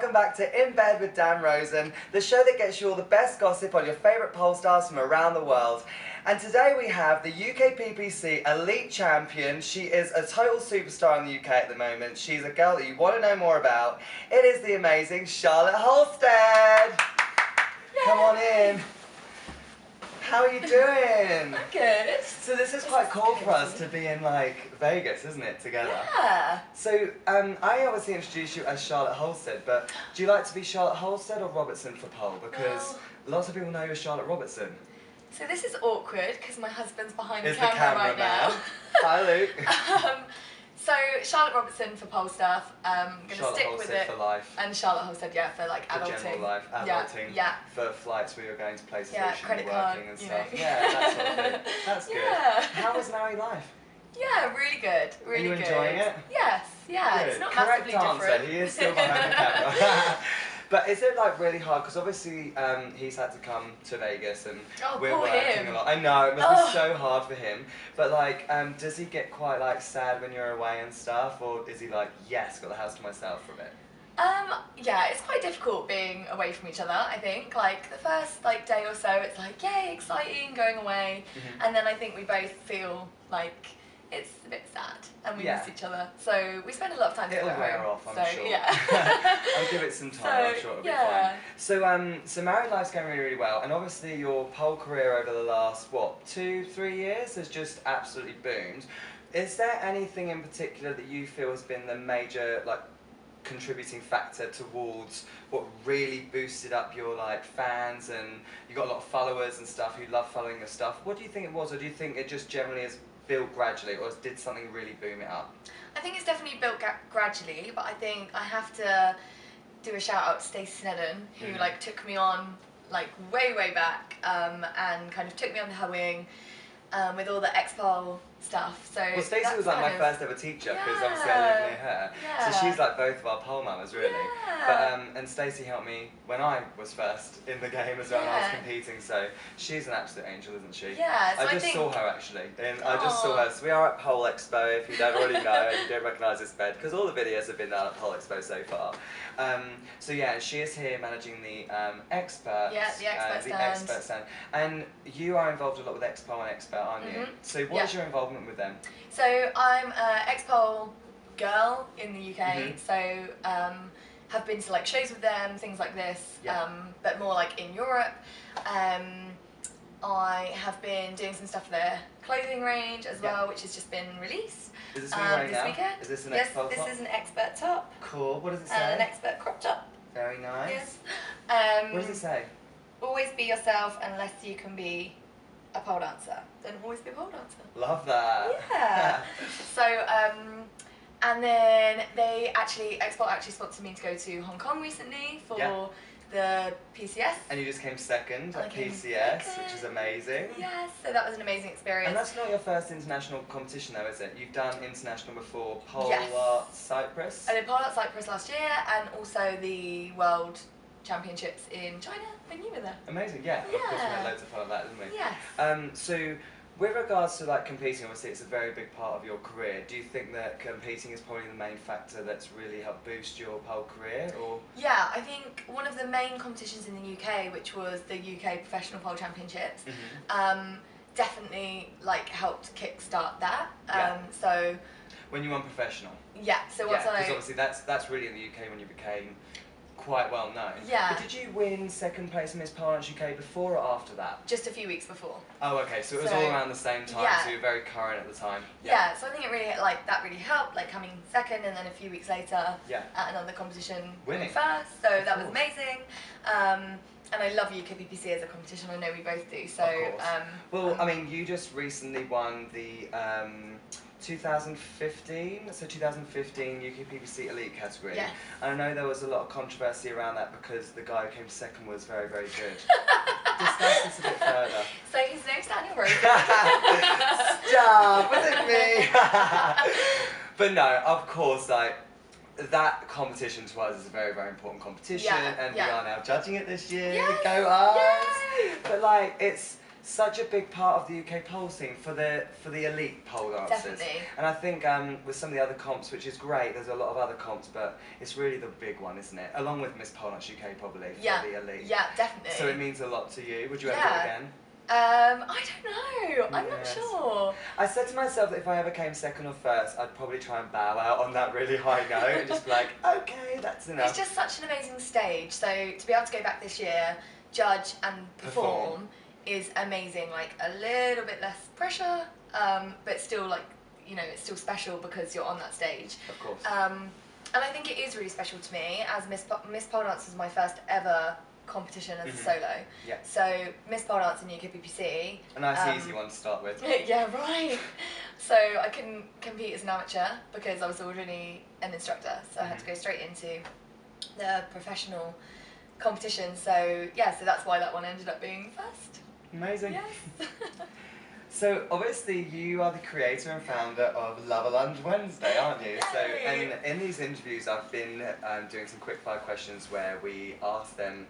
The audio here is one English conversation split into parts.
welcome back to In Bed with Dan Rosen, the show that gets you all the best gossip on your favourite pole stars from around the world. And today we have the UKPPC Elite Champion. She is a total superstar in the UK at the moment. She's a girl that you want to know more about. It is the amazing Charlotte Roberston. Come on in. How are you doing? I'm good. So this is quite cool for us to be in like Vegas, isn't it, together? Yeah. So I obviously introduced you as Charlotte Roberston, but do you like to be Charlotte Roberston or Robertson for pole? Because lots of people know you as Charlotte Robertson. So this is awkward because my husband's behind the Is camera right now. Hi Luke. So Charlotte Robertson for pole stuff. I'm gonna stick with it. For life. And Charlotte Robertson, yeah, for like adulting. For general life, adulting. Yeah. For flights where you're going to places Yeah, where you should be credit card, working and you stuff. know. Yeah, that sort of thing. That's good. Yeah. How was married life? Yeah, really good. Really good. Are you enjoying it? Yes. Yeah. Good. It's not Correct massively answer. different. He is still behind the camera. But is it like really hard? Because obviously he's had to come to Vegas and we're working a lot. I know, it must be so hard for him. But like, does he get quite like sad when you're away and stuff? Or is he like, yes, got the house to myself for a bit? Yeah, it's quite difficult being away from each other, I think. Like, the first like day or so, it's like, yay, exciting, going away. And then I think we both feel like it's a bit sad and we miss each other. So we spend a lot of time together. It'll wear off, I'm sure. Yeah. I'll give it some time, I'm sure it'll be fine. So married life's going really, really well, and obviously your pole career over the last, what, 2-3 years has just absolutely boomed. Is there anything in particular that you feel has been the major, like, contributing factor towards what really boosted up your like fans, and you got a lot of followers and stuff who love following your stuff? What do you think it was, or do you think it just generally has built gradually, or did something really boom it up? I think it's definitely built gradually, but I think I have to do a shout out to Stacey Snedden, who like took me on like way back and kind of took me under her wing with all the X-Pole stuff. So well, Stacey was like my first ever teacher, because obviously I live near her. So she's like both of our pole mamas, really. But and Stacey helped me when I was first in the game as well, and I was competing. So she's an absolute angel, isn't she? Yeah. So I just saw her actually. I just saw her. So we are at Pole Expo. If you don't already know and you don't recognise this bed, because all the videos have been done at Pole Expo so far. So yeah, she is here managing the expert. Yeah, the expert stand. The expert stand. And you are involved a lot with Expo and Expert, aren't you? So what is your involvement with them? So I'm an X-Pole girl in the UK, so have been to like shows with them, things like this, but more like in Europe. I have been doing some stuff for their clothing range as well, which has just been released. Is this wearing now? Weekend. Is this an X-Pole top? Yes, this is an expert top. Cool. What does it say? And an expert crop top. Very nice. Yes. What does it say? Always be yourself unless you can be a pole dancer. Then always be a pole dancer. Love that. Yeah. So, and then X-Pole actually sponsored me to go to Hong Kong recently for the PCS. And you just came second at PCS, which is amazing. Yes, so that was an amazing experience. And that's not your first international competition though, is it? You've done international before, Pole Art Cyprus? I did Pole Art Cyprus last year, and also the World Championships in China when you were there. Amazing, yeah. Of course we had loads of fun of that, didn't we? Yes. So with regards to like competing, obviously it's a very big part of your career. Do you think that competing is probably the main factor that's really helped boost your pole career, or? Yeah, I think one of the main competitions in the UK, which was the UK Professional Pole Championships, definitely like helped kickstart that. So when you won professional. Yeah. So once because obviously that's really in the UK when you became quite well known. Yeah. But did you win second place in Miss Pole Dance UK before or after that? Just a few weeks before. Oh, okay. So it was all around the same time. So you were very current at the time. Yeah. So I think it really that really helped, like coming second, and then a few weeks later at another competition winning first. So that was amazing. And I love UKPPC as a competition. I know we both do. So. Of course. Well, I mean, you just recently won the 2015 UKPPC Elite category. Yes. And I know there was a lot of controversy around that because the guy who came second was very, very good. Discuss this a bit further. So his name's Daniel Rosen. Stop! Was it me? But no, of course, like, that competition to us is a very, very important competition, and we are now judging it this year. Yes. Go us! But like, such a big part of the UK pole scene for the elite pole dancers. Definitely. And I think with some of the other comps, which is great, there's a lot of other comps, but it's really the big one, isn't it? Along with Miss Pole Dance UK probably, for the elite. Yeah, definitely. So it means a lot to you. Would you ever do it again? I don't know. I'm not sure. I said to myself that if I ever came second or first, I'd probably try and bow out on that really high note and just be like, okay, that's enough. It's just such an amazing stage. So to be able to go back this year, judge and perform is amazing. Like a little bit less pressure, but still like, you know, it's still special because you're on that stage. Of course. And I think it is really special to me, as Miss Pole Dance was my first ever competition as a solo. Yeah. So Miss Pole Dance in UKPPC. A nice easy one to start with. Yeah, right. So I couldn't compete as an amateur because I was already an instructor. So I had to go straight into the professional competition. So yeah, so that's why that one ended up being first. Amazing. Yes. So obviously you are the creator and founder of Love a Lunge Wednesday, aren't you? Yay. So and in these interviews I've been doing some quickfire questions where we ask them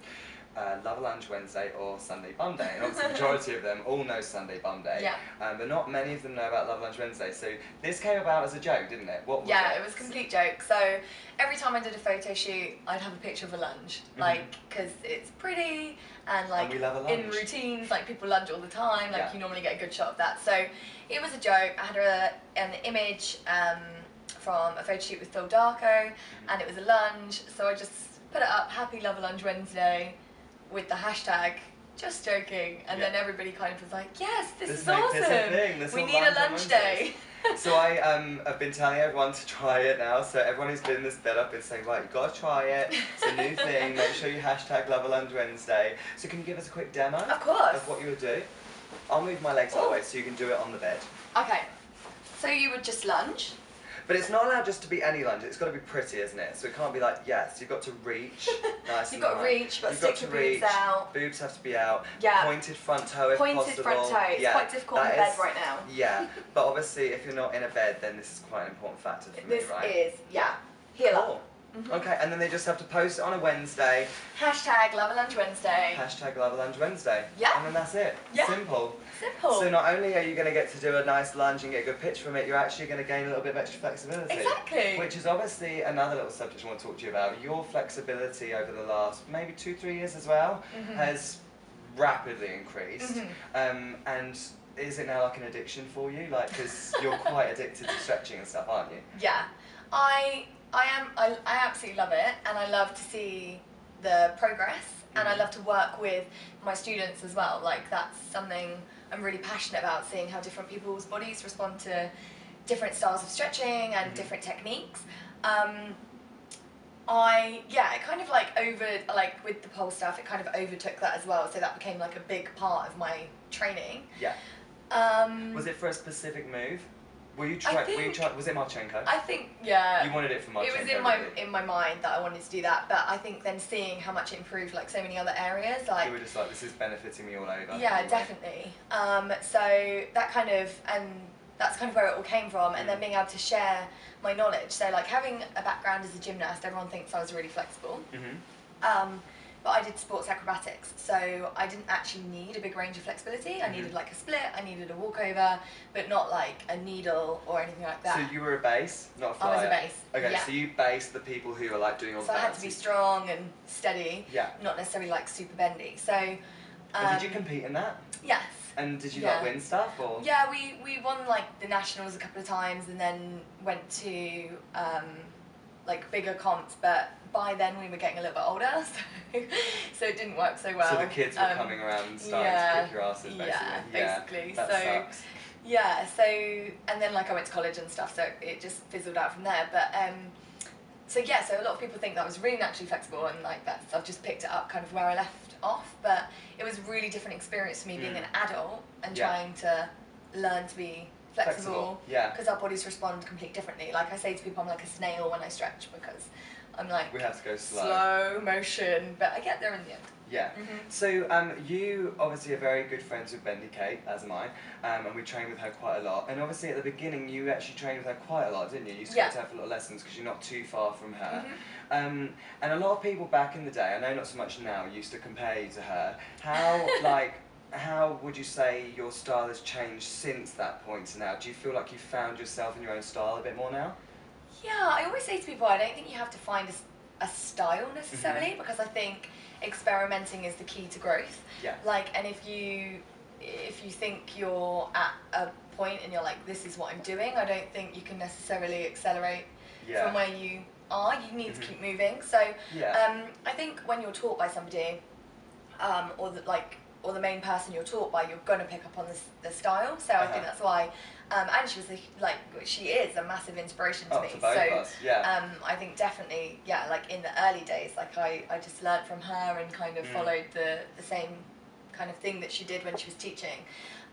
Love a Lunge Wednesday or Sunday Bum Day, and obviously the majority of them all know Sunday Bum Day, but not many of them know about Love a Lunge Wednesday. So this came about as a joke, didn't it? What was it? Yeah, it was a complete joke. So every time I did a photo shoot, I'd have a picture of a lunge, like, because it's pretty, and like we love a lunge. in routines, like people lunge all the time, like you normally get a good shot of that. So it was a joke. I had an image from a photo shoot with Phil Darko, and it was a lunge, so I just put it up, Happy Love a Lunge Wednesday, with the hashtag, just joking, and then everybody kind of was like, yes, this is awesome, we need a lunge day. So I have been telling everyone to try it now, so everyone who's been in this bed up is saying, right, you've got to try it, it's a new thing, make sure you hashtag Love a Lunge Wednesday. So can you give us a quick demo of course of what you would do? I'll move my legs out of the way so you can do it on the bed. Okay, so you would just lunge. But it's not allowed just to be any lunge, it's got to be pretty, isn't it? So it can't be like, yes, you've got to reach. Nice. You've got to reach, but stick your boobs out. Boobs have to be out. Yeah. Pointed front toe if possible. Pointed front toe. It's quite difficult in bed right now. Yeah, but obviously if you're not in a bed, then this is quite an important factor for me, right? This is, yeah. Heel up. Okay, and then they just have to post it on a Wednesday. Hashtag Love a Lunge Wednesday. Hashtag Love a Lunge Wednesday. Yeah. And then that's it. Yeah. Simple. Simple. So not only are you going to get to do a nice lunge and get a good pitch from it, you're actually going to gain a little bit of extra flexibility. Exactly. Which is obviously another little subject I want to talk to you about. Your flexibility over the last maybe 2-3 years as well has rapidly increased. And is it now like an addiction for you? Like, because you're quite addicted to stretching and stuff, aren't you? Yeah. I absolutely love it, and I love to see the progress, and I love to work with my students as well. Like, that's something I'm really passionate about, seeing how different people's bodies respond to different styles of stretching and different techniques. It kind of like with the pole stuff, it kind of overtook that as well, so that became like a big part of my training. Yeah. Was it for a specific move? Was it Marchenko? I think, yeah. You wanted it for Marchenko? It was in my mind that I wanted to do that, but I think then seeing how much it improved like so many other areas, like you were just like, this is benefiting me all over. Yeah, definitely. So that's kind of where it all came from, and then being able to share my knowledge. So like having a background as a gymnast, everyone thinks I was really flexible. But I did sports acrobatics, so I didn't actually need a big range of flexibility. I needed like a split, I needed a walkover, but not like a needle or anything like that. So you were a base, not a flyer? I was a base. Okay, yeah. So you based the people who are like doing all the So I had to be strong and steady, not necessarily like super bendy. So. Did you compete in that? Yes. And did you like win stuff or? Yeah, we won like the nationals a couple of times, and then went to like bigger comps, but by then we were getting a little bit older, so it didn't work so well. So the kids were coming around and starting to kick your asses, basically. Yeah, basically. That sucks. Yeah, so, and then like I went to college and stuff, so it just fizzled out from there. But so a lot of people think that I was really naturally flexible, and like I've just picked it up kind of where I left off. But it was a really different experience for me being an adult and trying to learn to be flexible, because our bodies respond completely differently. Like I say to people, I'm like a snail when I stretch, because I'm like, we have to go slow motion, but I get there in the end. Yeah. So you obviously are very good friends with Bendy Kate, as am I, and we train with her quite a lot. And obviously at the beginning you actually trained with her quite a lot, didn't you? You used to go to her for little lessons because you're not too far from her. And a lot of people back in the day, I know not so much now, used to compare you to her. How how would you say your style has changed since that point to now? Do you feel like you've found yourself in your own style a bit more now? Yeah, I always say to people, I don't think you have to find a style necessarily, because I think experimenting is the key to growth. Yeah. Like, and if you think you're at a point and you're like, this is what I'm doing, I don't think you can necessarily accelerate from where you are. You need to keep moving. So I think when you're taught by somebody, or the main person you're taught by, you're going to pick up on the style. So I think that's why, and she is a massive inspiration to me. To both of us. Yeah. I think definitely, like in the early days, like I just learnt from her and kind of followed the same kind of thing that she did when she was teaching.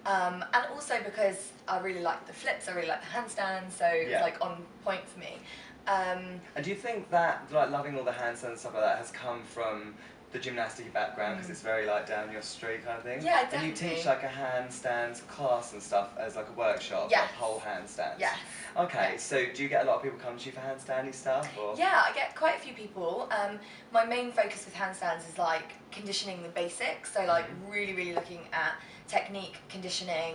And also because I really like the flips, I really like the handstands, so it's like on point for me. And do you think that like loving all the handstands and stuff like that has come from the gymnastic background, because it's very like down your street kind of thing? Yeah, definitely. And you teach like a handstands class and stuff as like a workshop, like whole handstands? Yes. Okay, so do you get a lot of people come to you for handstandy stuff? Or? Yeah, I get quite a few people. My main focus with handstands is like conditioning the basics, so like really, really looking at technique, conditioning,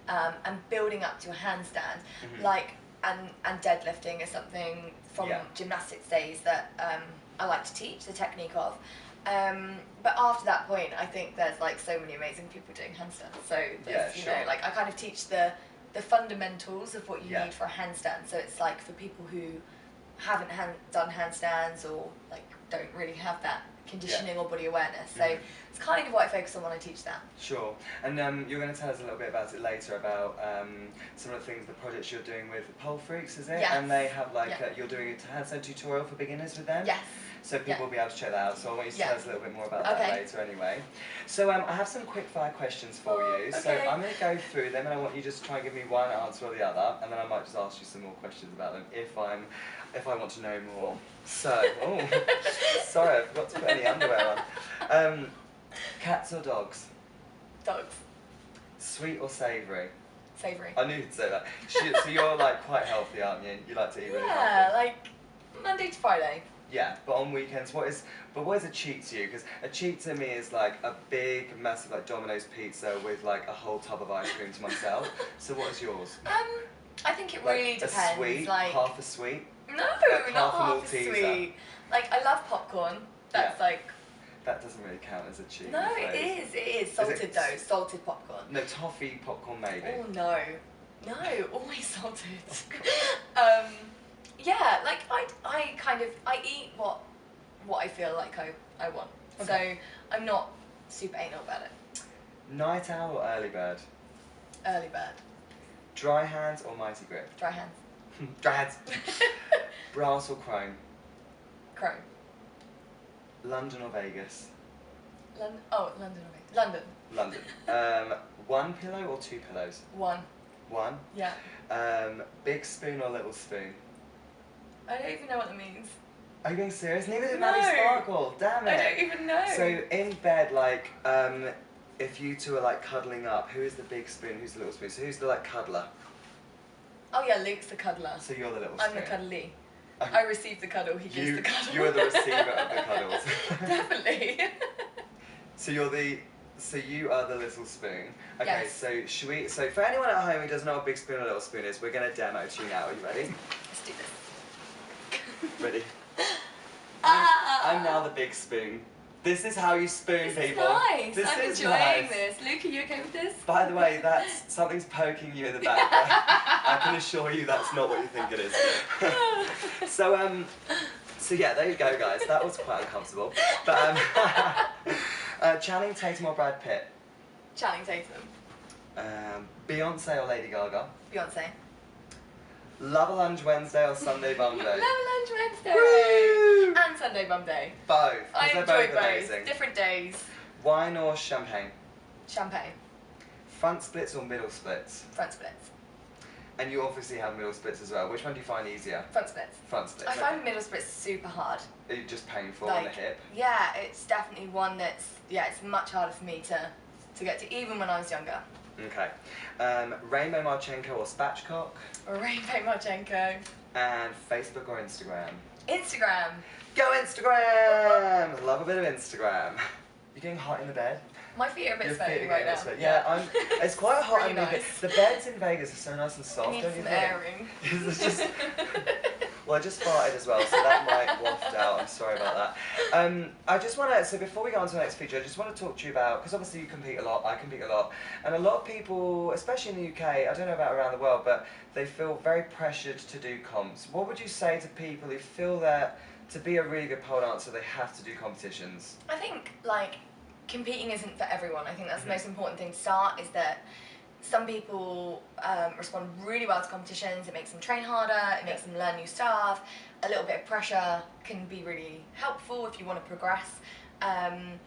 and building up to a handstand. Like, and deadlifting is something from gymnastics days that I like to teach the technique of. But after that point, I think there's like so many amazing people doing handstands. So there's, you know, like I kind of teach the fundamentals of what you need for a handstand. So it's like for people who haven't done handstands or like don't really have that conditioning or body awareness. So it's kind of what I focus on when I teach that. Sure. And you're going to tell us a little bit about it later, about some of the things, the projects you're doing with Pole Freaks, is it? Yes. And they have like, you're doing a handstand tutorial for beginners with them? Yes. So people will be able to check that out. So I want you to tell us a little bit more about that later anyway. So I have some quick fire questions for you. So I'm going to go through them and I want you just to try and give me one answer or the other, and then I might just ask you some more questions about them if I want to know more. So, sorry, I forgot to put any underwear on. Cats or dogs? Dogs. Sweet or savoury? Savoury. I knew you'd say that. So you're like quite healthy, aren't you? You like to eat really healthy. Yeah, like Monday to Friday. Yeah, but on weekends, what is a cheat to you? Because a cheat to me is like a big, massive like Domino's pizza with like a whole tub of ice cream to myself. So what is yours? I think it like really depends. A sweet, like half a sweet? No, like not half a Malteser. sweet. Like I love popcorn. That's like. That doesn't really count as a cheat. No, it is salted though. Salted popcorn. No, toffee popcorn maybe. Oh no, always salted. Yeah, like I eat what I feel like I want. Okay. So I'm not super anal about it. Night owl or early bird? Early bird. Dry hands or mighty grip? Dry hands. Dry hands. Brass or chrome? Chrome. London or Vegas? London or Vegas? London. London. One pillow or two pillows? One. One? Yeah. Big spoon or little spoon? I don't even know what that means. Are you being serious? Neither did Maddie Sparkle. Damn it. I don't even know. So in bed, like, if you two are like cuddling up, who is the big spoon? Who's the little spoon? So who's the like cuddler? Oh yeah, Luke's the cuddler. So you're the little spoon. I'm the cuddly. I receive the cuddle, he gives the cuddle. You are the receiver of the cuddles. Definitely. So you are the little spoon. Okay, yes. So for anyone at home who doesn't know what big spoon or little spoon is, we're gonna demo to you now. Are you ready? Let's do this. Ready? I'm now the big spoon. This is how you spoon people. Nice. This I'm is enjoying nice. this. Luke, are you okay with this? By the way, that's something's poking you in the back. I can assure you that's not what you think it is. So yeah, there you go, guys. That was quite uncomfortable. But Channing Tatum or Brad Pitt? Channing Tatum. Beyonce or Lady Gaga? Beyonce. Love a Lunch Wednesday or Sunday Bum Day? Love a Lunch Wednesday. Woo! And Sunday Bum Day. Both. I They're enjoy both both. amazing. Different days. Wine or champagne? Champagne. Front splits or middle splits? Front splits. And you obviously have middle splits as well. Which one do you find easier? Front splits. Front splits. I find middle splits super hard. Are you just painful on the hip? Yeah, it's definitely one that's, it's much harder for me to get to, even when I was younger. Okay. Rainbow Marchenko or Spatchcock? Or Rainbow Marchenko. And Facebook or Instagram? Instagram. Go Instagram! Love a bit of Instagram. You're getting hot in the bed? My feet are a bit Your sweaty feet are right now. Yeah, it's quite hot. Really nice. The beds in Vegas are so nice and soft, Need don't you some think? airing. It's just... Well, I just farted as well, so that might waft out. I'm sorry about that. I just want to, so before we go on to the next feature, I just want to talk to you about, because obviously you compete a lot, I compete a lot, and a lot of people, especially in the UK, I don't know about around the world, but they feel very pressured to do comps. What would you say to people who feel that to be a really good pole dancer, they have to do competitions? I think, like, competing isn't for everyone. I think that's the most important thing to start, is that some people respond really well to competitions. It makes them train harder, it makes them learn new stuff. A little bit of pressure can be really helpful if you want to progress, and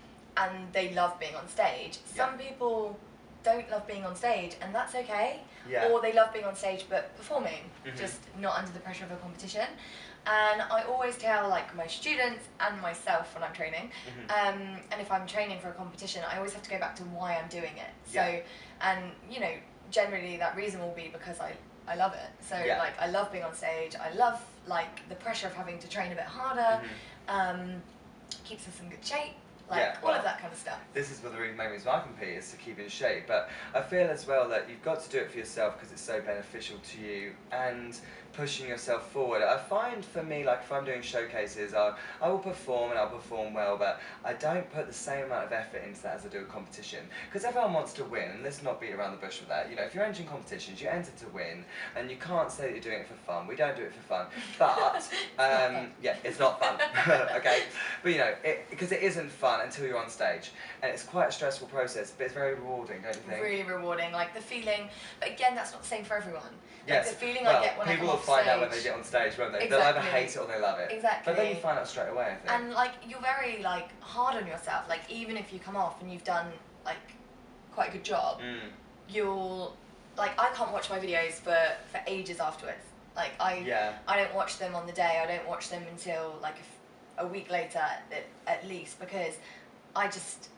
they love being on stage. Some people don't love being on stage, and that's okay. Or they love being on stage but performing, just not under the pressure of a competition. And I always tell, like, my students and myself when I'm training, and if I'm training for a competition, I always have to go back to why I'm doing it. So, and you know, generally that reason will be because I love it. So like, I love being on stage. I love, like, the pressure of having to train a bit harder. Keeps us in good shape. Like, all of that kind of stuff. This is one of the main reasons why I compete, is to keep in shape. But I feel as well that you've got to do it for yourself because it's so beneficial to you and pushing yourself forward. I find for me, like, if I'm doing showcases, I will perform and I'll perform well, but I don't put the same amount of effort into that as I do a competition. Because everyone wants to win, and let's not beat around the bush with that. You know, if you're entering competitions, you enter to win, and you can't say that you're doing it for fun. We don't do it for fun. But, yeah, it's not fun, okay? But, you know, because it isn't fun until you're on stage, and it's quite a stressful process, but it's very rewarding, don't you think? Really rewarding, like the feeling, but again, that's not the same for everyone. Yes. Like the feeling I get when I come off find stage. out when they get on stage, won't they? Exactly. They'll either hate it or they love it. Exactly. But then you find out straight away, I think. And like, you're very, like, hard on yourself. Like, even if you come off and you've done, like, quite a good job, you'll, like, I can't watch my videos for ages afterwards. Like, I don't watch them on the day. I don't watch them until like a week later at least, because I just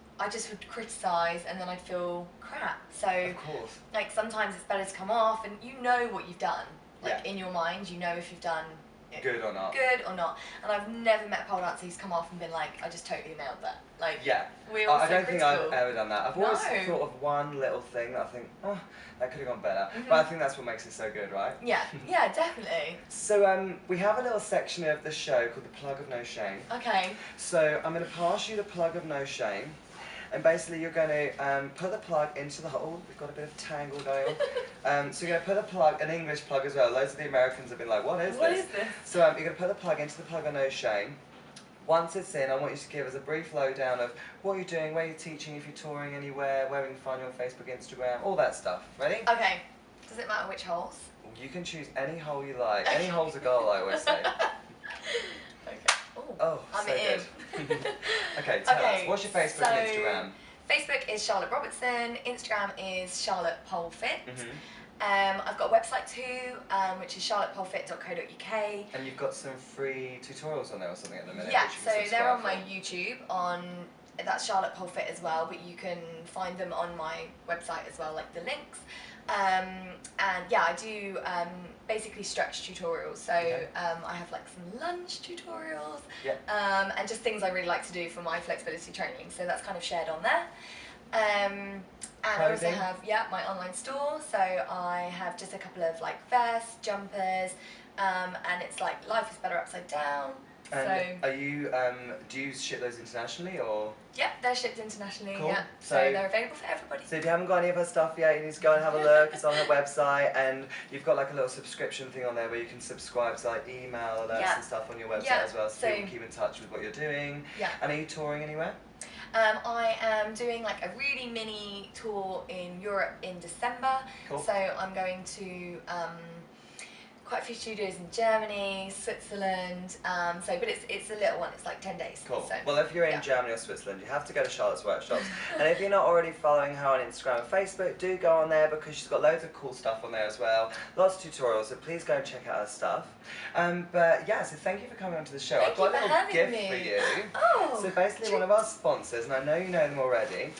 would criticise and then I'd feel crap. So, of course, like, sometimes it's better to come off and you know what you've done. Like, in your mind, you know if you've done it good or not. Good or not. And I've never met a pole dancer who's come off and been like, I just totally nailed that. Like, we're all I so don't critical. think I've ever done that. I've always thought of one little thing that I think, oh, that could have gone better. But I think that's what makes it so good, right? Yeah, yeah, definitely. So we have a little section of the show called the Plug of No Shame. Okay. So I'm going to pass you the Plug of No Shame. And basically you're going to put the plug into the hole. We've got a bit of tangle going on. So you're going to put the plug, an English plug as well. Loads of the Americans have been like, what is this? What is this? So you're going to put the plug into the Plug of No Shame. Once it's in, I want you to give us a brief lowdown of what you're doing, where you're teaching, if you're touring anywhere, where we can find you on Facebook, Instagram, all that stuff. Ready? Okay. Does it matter which holes? You can choose any hole you like. Any hole's a goal, I always say. Okay. Oh, I'm so in. good. Okay, tell us. What's your Facebook and Instagram? Facebook is Charlotte Robertson. Instagram is Charlotte Pole Fit. I've got a website too, which is charlottepolefit.co.uk. And you've got some free tutorials on there or something at the minute? Yeah, so they're on my YouTube, that's Charlotte Pole Fit as well, but you can find them on my website as well, like the links. And yeah, I do basically stretch tutorials, so I have like some lunge tutorials, and just things I really like to do for my flexibility training, so that's kind of shared on there. And I also have my online store, so I have just a couple of like vests, jumpers, and it's like Life is Better Upside Down. And are you, do you ship those internationally or? Yep, they're shipped internationally, cool. So they're available for everybody. So if you haven't got any of her stuff yet, you need to go and have a look. It's on her website, and you've got like a little subscription thing on there where you can subscribe to like email alerts and stuff on your website as well, so you can keep in touch with what you're doing. And are you touring anywhere? I am doing like a really mini tour in Europe in December. So I'm going to quite a few studios in Germany, Switzerland, but it's a little one, it's like 10 days. Cool. So, well, if you're in Germany or Switzerland, you have to go to Charlotte's workshops. And if you're not already following her on Instagram and Facebook, do go on there because she's got loads of cool stuff on there as well. Lots of tutorials, so please go and check out her stuff. But yeah, so thank you for coming onto the show. I've got a little gift for you. Oh, so basically one of our sponsors, and I know you know them already,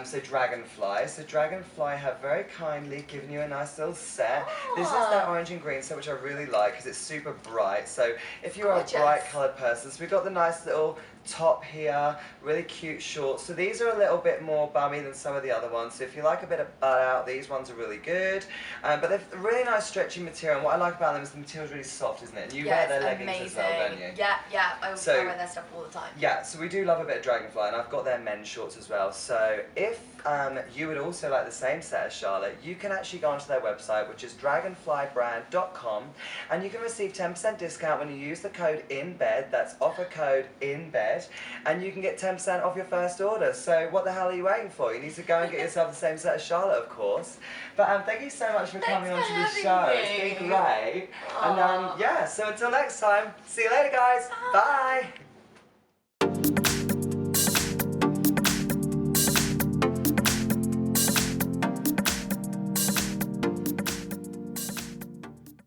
so Dragonfly. So Dragonfly have very kindly given you a nice little set. This is their orange and green set, which I really like because it's super bright. So if you're a bright coloured person, so we've got the nice little top here, really cute shorts. So these are a little bit more bummy than some of the other ones. So if you like a bit of butt out, these ones are really good. But they're really nice stretchy material. And what I like about them is the material's really soft, isn't it? And you wear their leggings as well, don't you? Yeah, yeah. I wear their stuff all the time. Yeah, so we do love a bit of Dragonfly, and I've got their men's shorts as well. So if you would also like the same set as Charlotte, you can actually go onto their website, which is dragonflybrand.com, and you can receive 10% discount when you use the code INBED. That's offer code INBED, and you can get 10% off your first order. So what the hell are you waiting for? You need to go and get yourself the same set as Charlotte, of course. But thank you so much for coming onto the show. It's been great. And yeah, so until next time, see you later, guys. Bye.